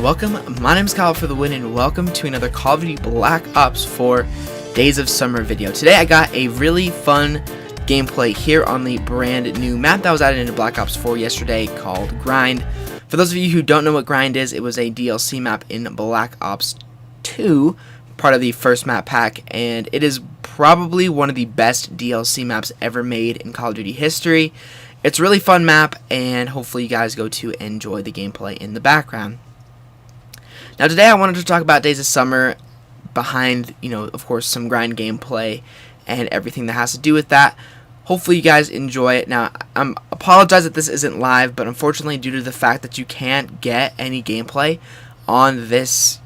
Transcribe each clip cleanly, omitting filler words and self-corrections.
welcome. My name is Kyle for the win, and welcome to another Call of Duty Black Ops 4 Days of Summer video. Today I got a really fun gameplay here on the brand new map that was added into Black Ops 4 yesterday called Grind. For those of you who don't know what Grind is, it was a DLC map in Black Ops 2, part of the first map pack, and it is probably one of the best DLC maps ever made in Call of Duty history. It's a really fun map, and hopefully you guys go to enjoy the gameplay in the background. Now today I wanted to talk about Days of Summer behind, of course, some grind gameplay and everything that has to do with that. Hopefully you guys enjoy it. Now, I apologize that this isn't live, but unfortunately due to the fact that you can't get any gameplay on this,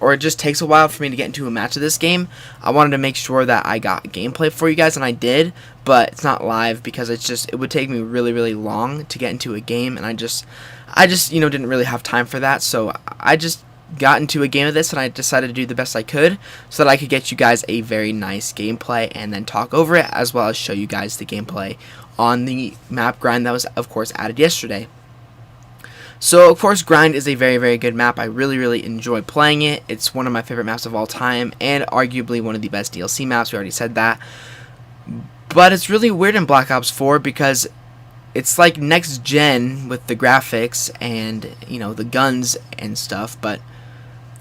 or it just takes a while for me to get into a match of this game, I wanted to make sure that I got gameplay for you guys, and I did, but it's not live because it would take me really long to get into a game, and I just didn't really have time for that. So I just got into a game of this, and I decided to do the best I could so that I could get you guys a very nice gameplay and then talk over it, as well as show you guys the gameplay on the map Grind that was, of course, added yesterday. So, of course, Grind is a very good map. I really enjoy playing it. It's one of my favorite maps of all time, and arguably one of the best DLC maps. We already said that. But it's really weird in Black Ops 4 because it's like next gen with the graphics and, the guns and stuff, but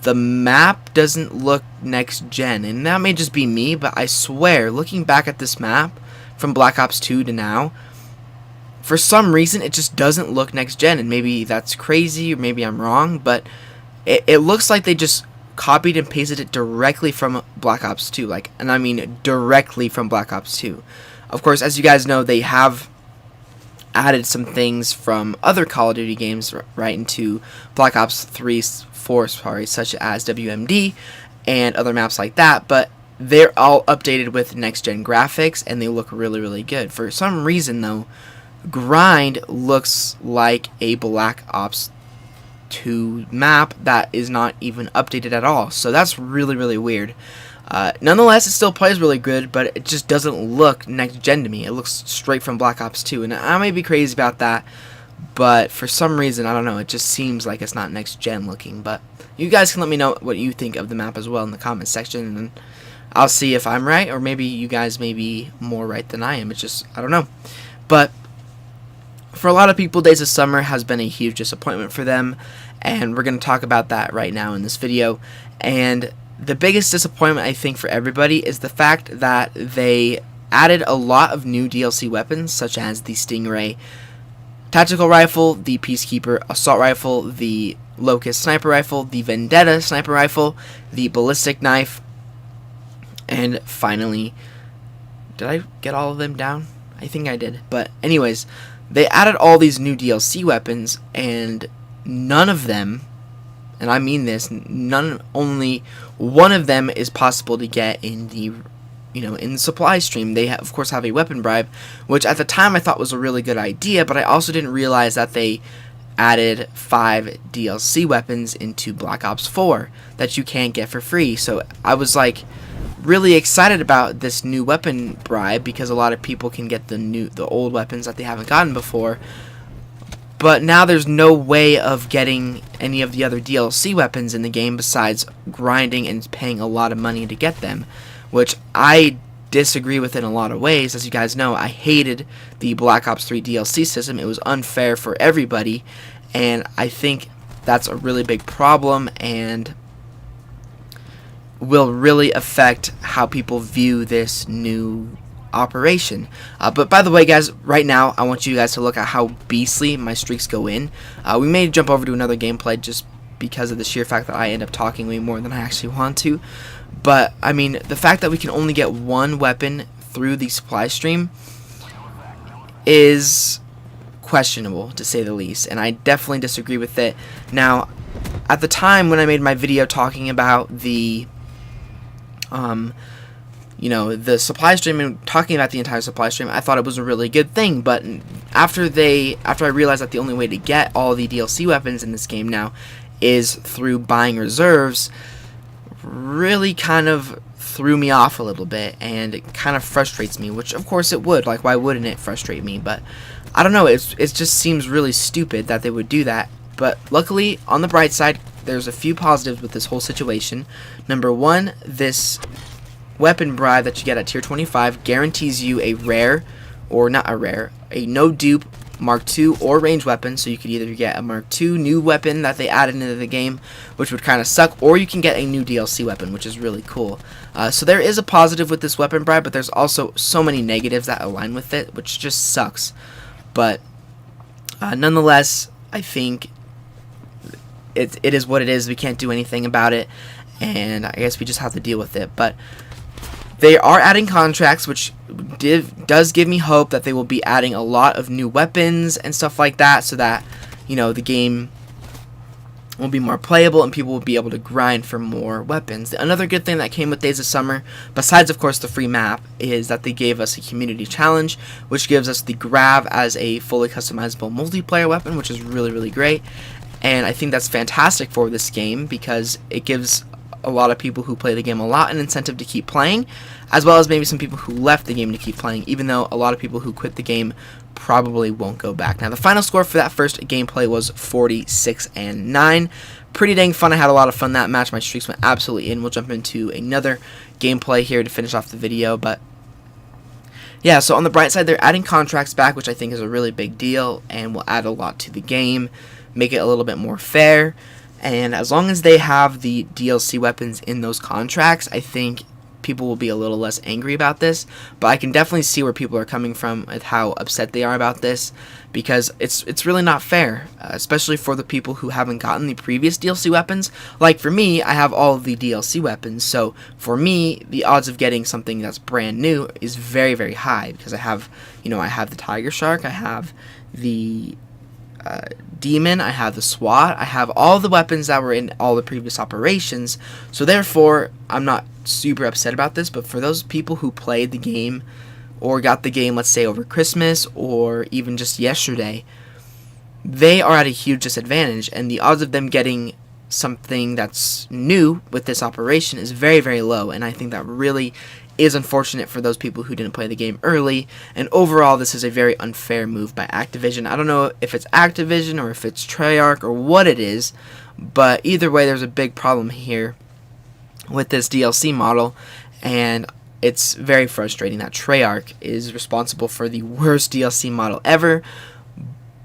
the map doesn't look next gen. And that may just be me, but I swear, looking back at this map from Black Ops 2 to now, for some reason it just doesn't look next gen. And maybe that's crazy, or maybe I'm wrong, but it looks like they just copied and pasted it directly from Black Ops 2. And I mean directly from Black Ops 2. Of course, as you guys know, they have added some things from other Call of Duty games right into Black Ops 4, such as WMD and other maps like that, but they're all updated with next-gen graphics, and they look really good. For some reason, though, Grind looks like a Black Ops 2 map that is not even updated at all, so that's really weird. Nonetheless, it still plays really good, but it just doesn't look next-gen to me. It looks straight from Black Ops 2, and I may be crazy about that, but for some reason, I don't know, it just seems like it's not next-gen looking. But you guys can let me know what you think of the map as well in the comment section, and I'll see if I'm right, or maybe you guys may be more right than I am. It's just, I don't know. But for a lot of people, Days of Summer has been a huge disappointment for them, and we're going to talk about that right now in this video. And the biggest disappointment, I think, for everybody is the fact that they added a lot of new DLC weapons, such as the Stingray Tactical Rifle, the Peacekeeper Assault Rifle, the Locust Sniper Rifle, the Vendetta Sniper Rifle, the Ballistic Knife, and finally, did I get all of them down? I think I did. But anyways, they added all these new DLC weapons, and none of them, and I mean this, only one of them is possible to get in the, in the supply stream. They, of course, have a weapon bribe, which at the time I thought was a really good idea, but I also didn't realize that they added 5 DLC weapons into Black Ops 4 that you can't get for free. So I was really excited about this new weapon bribe because a lot of people can get the old weapons that they haven't gotten before. But now there's no way of getting any of the other DLC weapons in the game besides grinding and paying a lot of money to get them, which I disagree with in a lot of ways. As you guys know, I hated the Black Ops 3 DLC system. It was unfair for everybody, and I think that's a really big problem and will really affect how people view this new operation. But by the way, guys, right now I want you guys to look at how beastly my streaks go in. We may jump over to another gameplay just because of the sheer fact that I end up talking way more than I actually want to. But I mean, the fact that we can only get one weapon through the supply stream is questionable, to say the least, and I definitely disagree with it. Now, at the time when I made my video talking about the the supply stream and talking about the entire supply stream, I thought it was a really good thing. But after I realized that the only way to get all the DLC weapons in this game now is through buying reserves, really kind of threw me off a little bit, and it kind of frustrates me, which of course it would. Why wouldn't it frustrate me? But I don't know, it just seems really stupid that they would do that. But luckily, on the bright side, there's a few positives with this whole situation. Number one, this weapon bribe that you get at tier 25 guarantees you a rare, or not a rare, a no dupe Mark II or range weapon. So you could either get a Mark II new weapon that they added into the game, which would kind of suck, or you can get a new DLC weapon, which is really cool. So there is a positive with this weapon bribe, but there's also so many negatives that align with it, which just sucks. But nonetheless, I think it is what it is. We can't do anything about it, and I guess we just have to deal with it. But they are adding contracts, which does give me hope that they will be adding a lot of new weapons and stuff like that, so that, you know, the game will be more playable and people will be able to grind for more weapons. Another good thing that came with Days of Summer, besides of course the free map, is that they gave us a community challenge, which gives us the Grav as a fully customizable multiplayer weapon, which is really, really great. And I think that's fantastic for this game, because it gives a lot of people who play the game a lot an incentive to keep playing, as well as maybe some people who left the game to keep playing, even though a lot of people who quit the game probably won't go back. Now, the final score for that first gameplay was 46-9. Pretty dang fun. I had a lot of fun that match. My streaks went absolutely in. We'll jump into another gameplay here to finish off the video, but yeah, so on the bright side, they're adding contracts back, which I think is a really big deal and will add a lot to the game, make it a little bit more fair. And as long as they have the DLC weapons in those contracts, I think people will be a little less angry about this. But I can definitely see where people are coming from with how upset they are about this, because it's really not fair, especially for the people who haven't gotten the previous DLC weapons. Like for me, I have all of the DLC weapons, so for me, the odds of getting something that's brand new is very, very high, because I have, you know, I have the Tiger Shark, I have the Demon, I have the SWAT, I have all the weapons that were in all the previous operations, so therefore I'm not super upset about this. But for those people who played the game or got the game, let's say over Christmas or even just yesterday, they are at a huge disadvantage, and the odds of them getting something that's new with this operation is very, very low, and I think that really is unfortunate for those people who didn't play the game early. And overall, this is a very unfair move by Activision. I don't know if it's Activision or if it's Treyarch or what it is, but either way, there's a big problem here with this DLC model, and it's very frustrating that Treyarch is responsible for the worst DLC model ever.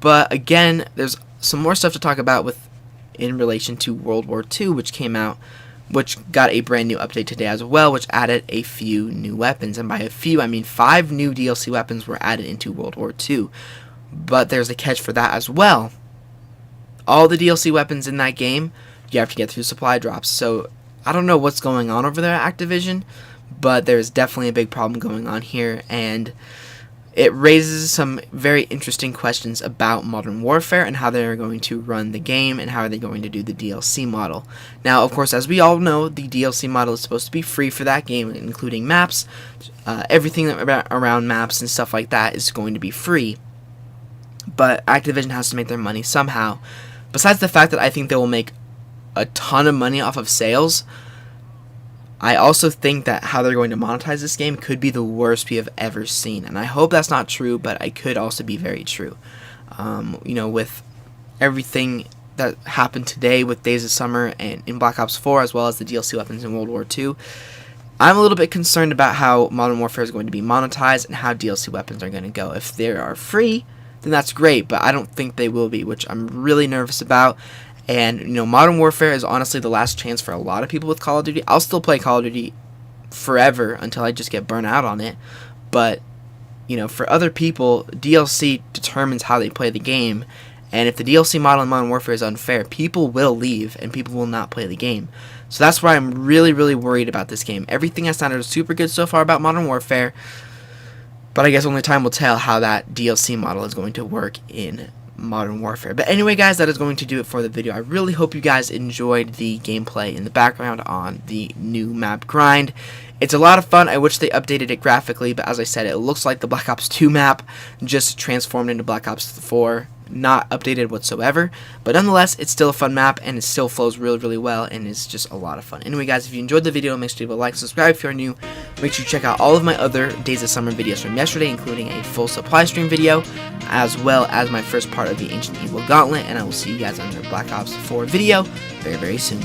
But again, there's some more stuff to talk about in relation to World War II, which came out, which got a brand new update today as well, which added a few new weapons. And by a few, I mean 5 new DLC weapons were added into World War II. But there's a catch for that as well. All the DLC weapons in that game, you have to get through supply drops. So I don't know what's going on over there at Activision, but there's definitely a big problem going on here, and it raises some very interesting questions about Modern Warfare and how they're going to run the game and how are they going to do the DLC model. Now, of course, as we all know, the DLC model is supposed to be free for that game, including maps. Everything around maps and stuff like that is going to be free. But Activision has to make their money somehow. Besides the fact that I think they will make a ton of money off of sales, I also think that how they're going to monetize this game could be the worst we have ever seen. And I hope that's not true, but it could also be very true. You know, with everything that happened today with Days of Summer and in Black Ops 4, as well as the DLC weapons in World War II, I'm a little bit concerned about how Modern Warfare is going to be monetized and how DLC weapons are going to go. If they are free, then that's great, but I don't think they will be, which I'm really nervous about. And, you know, Modern Warfare is honestly the last chance for a lot of people with Call of Duty. I'll still play Call of Duty forever until I just get burnt out on it. But, you know, for other people, DLC determines how they play the game. And if the DLC model in Modern Warfare is unfair, people will leave and people will not play the game. So that's why I'm really, really worried about this game. Everything has sounded super good so far about Modern Warfare, but I guess only time will tell how that DLC model is going to work in Modern Warfare. But anyway, guys, that is going to do it for the video. I really hope you guys enjoyed the gameplay in the background on the new map Grind. It's a lot of fun. I wish they updated it graphically, but as I said, it looks like the Black Ops 2 map just transformed into Black Ops 4 not updated whatsoever, but nonetheless, it's still a fun map, and it still flows really, really well, and is just a lot of fun. Anyway, guys, if you enjoyed the video, make sure to leave a like, subscribe if you're new. Make sure to check out all of my other Days of Summer videos from yesterday, including a full supply stream video, as well as my first part of the Ancient Evil Gauntlet, and I will see you guys on the Black Ops 4 video very, very soon.